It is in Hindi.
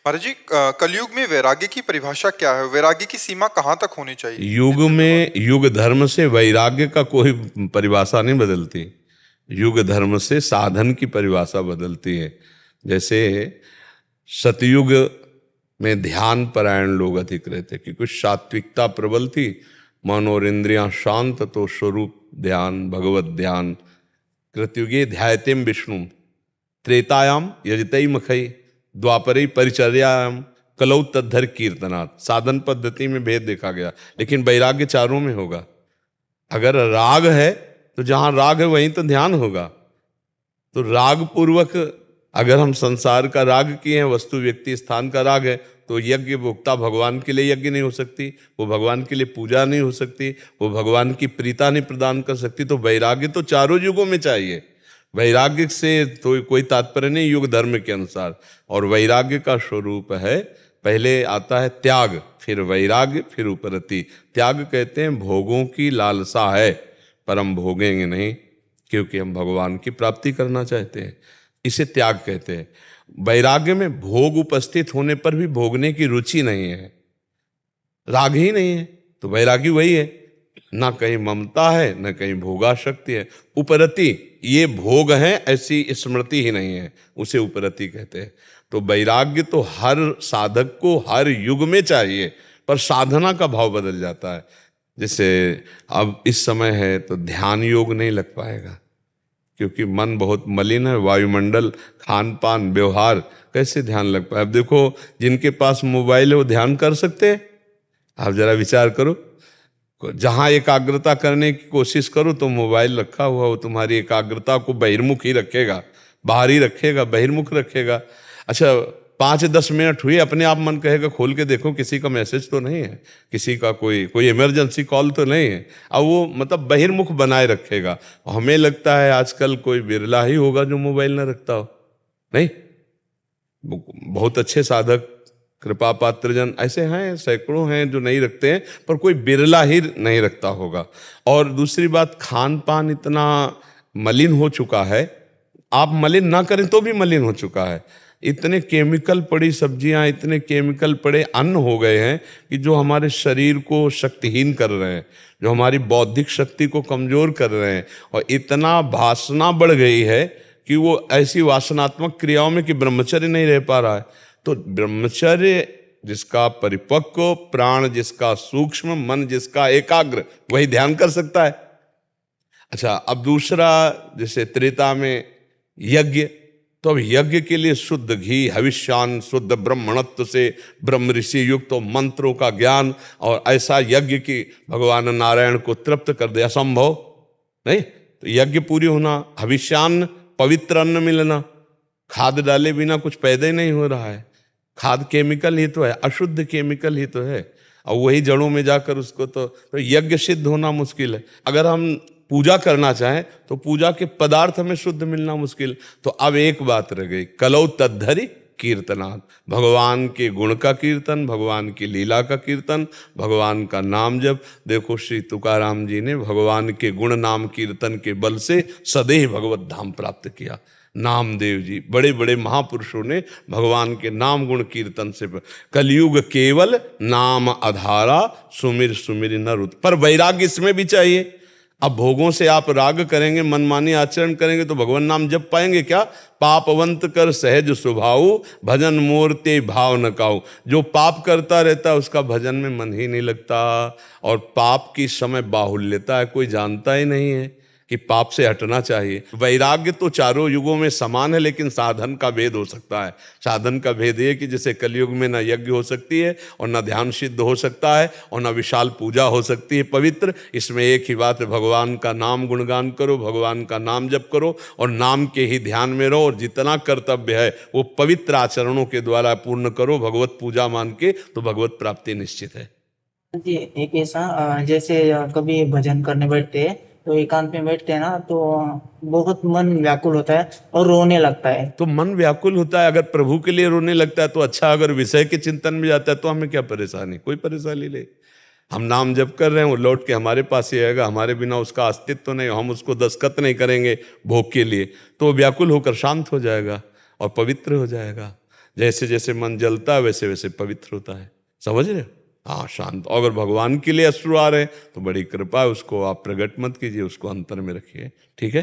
महाराज जी, कलयुग में वैराग्य की परिभाषा क्या है? वैराग्य की सीमा कहाँ तक होनी चाहिए? युग में युग धर्म से वैराग्य का कोई परिभाषा नहीं बदलती। युग धर्म से साधन की परिभाषा बदलती है। जैसे सतयुग में ध्यान परायण लोग अधिक रहते क्योंकि सात्विकता प्रबल थी, मन और इंद्रियां शांत, तो स्वरूप ध्यान, भगवत ध्यान। कृतयुगे ध्यायतेम विष्णु, त्रेतायाम यजतई मखई, द्वापरे परिचर्यायाम, कलौ तद्धर कीर्तनात्। साधन पद्धति में भेद देखा गया, लेकिन वैराग्य चारों में होगा। अगर राग है तो जहां राग है वहीं तो ध्यान होगा। तो राग पूर्वक अगर हम संसार का राग किए हैं, वस्तु व्यक्ति स्थान का राग है, तो यज्ञ भोक्ता भगवान के लिए यज्ञ नहीं हो सकती, वो भगवान के लिए पूजा नहीं हो सकती, वो भगवान की प्रीता नहीं प्रदान कर सकती। तो वैराग्य तो चारों युगों में चाहिए। वैराग्य से तो कोई तात्पर्य नहीं युग धर्म के अनुसार। और वैराग्य का स्वरूप है, पहले आता है त्याग, फिर वैराग्य, फिर उपरति। त्याग कहते हैं भोगों की लालसा है पर हम भोगेंगे नहीं, क्योंकि हम भगवान की प्राप्ति करना चाहते हैं, इसे त्याग कहते हैं। वैराग्य में भोग उपस्थित होने पर भी भोगने की रुचि नहीं है, राग ही नहीं है, तो वैरागी वही है। ना कहीं ममता है, ना कहीं भोगाशक्ति है। उपरति, ये भोग है ऐसी स्मृति ही नहीं है, उसे उपरति कहते हैं। तो वैराग्य तो हर साधक को हर युग में चाहिए, पर साधना का भाव बदल जाता है। जैसे अब इस समय है तो ध्यान योग नहीं लग पाएगा, क्योंकि मन बहुत मलिन है, वायुमंडल, खान पान, व्यवहार, कैसे ध्यान लग पाए? अब देखो, जिनके पास मोबाइल है वो ध्यान कर सकते हैं? आप जरा विचार करो। जहां एकाग्रता करने की कोशिश करो तो मोबाइल रखा हुआ, वो तुम्हारी एकाग्रता को बहिर्मुख ही रखेगा, बाहर ही रखेगा, बहिर्मुख रखेगा। अच्छा, 5-10 मिनट हुए, अपने आप मन कहेगा खोल के देखो किसी का मैसेज तो नहीं है, किसी का कोई इमरजेंसी कॉल तो नहीं है। अब वो मतलब बहिर्मुख बनाए रखेगा। हमें लगता है आजकल कोई बिरला ही होगा जो मोबाइल ना रखता हो। नहीं, बहुत अच्छे साधक, कृपा पात्रजन ऐसे हैं, सैकड़ों हैं जो नहीं रखते हैं, पर कोई बिरला ही नहीं रखता होगा। और दूसरी बात, खान पान इतना मलिन हो चुका है, आप मलिन ना करें तो भी मलिन हो चुका है। इतने केमिकल पड़ी सब्जियां, इतने केमिकल पड़े अन्न हो गए हैं कि जो हमारे शरीर को शक्तिहीन कर रहे हैं, जो हमारी बौद्धिक शक्ति को कमजोर कर रहे हैं। और इतना वासना बढ़ गई है कि वो ऐसी वासनात्मक क्रियाओं में कि ब्रह्मचर्य नहीं रह पा रहा है। तो ब्रह्मचर्य जिसका परिपक्व, प्राण जिसका सूक्ष्म, मन जिसका एकाग्र, वही ध्यान कर सकता है। अच्छा, अब दूसरा, जैसे त्रेता में यज्ञ, तो अब यज्ञ के लिए शुद्ध घी, हविष्यान, शुद्ध ब्रह्मणत्व से ब्रह्म ऋषि युक्त तो मंत्रों का ज्ञान, और ऐसा यज्ञ कि भगवान नारायण को तृप्त कर दे, असंभव नहीं। तो यज्ञ पूरी होना, हविष्यान पवित्र अन्न मिलना, खाद डाले बिना कुछ पैदा ही नहीं हो रहा है। खाद केमिकल ही तो है, अशुद्ध केमिकल ही तो है, और वही जड़ों में जाकर उसको तो यज्ञ सिद्ध होना मुश्किल है। अगर हम पूजा करना चाहें तो पूजा के पदार्थ हमें शुद्ध मिलना मुश्किल। तो अब एक बात रह गई, कलौ तद्धरि कीर्तनात्, भगवान के गुण का कीर्तन, भगवान की लीला का कीर्तन, भगवान का नाम जप। देखो, श्री तुकाराम जी ने भगवान के गुण नाम कीर्तन के बल से सदैव भगवत धाम प्राप्त किया। नामदेव जी, बड़े बड़े महापुरुषों ने भगवान के नाम गुण कीर्तन से। कलयुग केवल नाम आधारा, सुमिर सुमिर नरुत। पर वैराग्य इसमें भी चाहिए। अब भोगों से आप राग करेंगे, मनमानी आचरण करेंगे तो भगवान नाम जप पाएंगे क्या? पापवंत कर सहज स्वभाव, भजन मूर्ति भाव न काऊ। जो पाप करता रहता है उसका भजन में मन ही नहीं लगता, और पाप की समय बाहुल्यता है, कोई जानता ही नहीं है कि पाप से हटना चाहिए। वैराग्य तो चारों युगों में समान है, लेकिन साधन का भेद हो सकता है। साधन का भेद ये कि जैसे कलयुग में न यज्ञ हो सकती है, और न ध्यान सिद्ध हो सकता है, और न विशाल पूजा हो सकती है पवित्र। इसमें एक ही बात है, भगवान का नाम गुणगान करो, भगवान का नाम जप करो, और नाम के ही ध्यान में रहो, और जितना कर्तव्य है वो पवित्र आचरणों के द्वारा पूर्ण करो, भगवत पूजा मान के, तो भगवत प्राप्ति निश्चित है। जी, एक ऐसा जैसे कभी भजन करने बैठते हैं तो एकांत में बैठते हैं ना, तो बहुत मन व्याकुल होता है और रोने लगता है। तो मन व्याकुल होता है, अगर प्रभु के लिए रोने लगता है तो अच्छा, अगर विषय के चिंतन में जाता है तो हमें क्या परेशानी? कोई परेशानी नहीं। हम नाम जप कर रहे हैं, वो लौट के हमारे पास ही आएगा, हमारे बिना उसका अस्तित्व तो नहीं, हम उसको दस्तखत नहीं करेंगे भोग के लिए, तो व्याकुल होकर शांत हो जाएगा और पवित्र हो जाएगा। जैसे जैसे मन जलता है वैसे वैसे पवित्र होता है। समझ रहे हो? हाँ, शांत। अगर भगवान के लिए अश्रु आ रहे हैं तो बड़ी कृपा है, उसको आप प्रकट मत कीजिए, उसको अंतर में रखिए। ठीक है।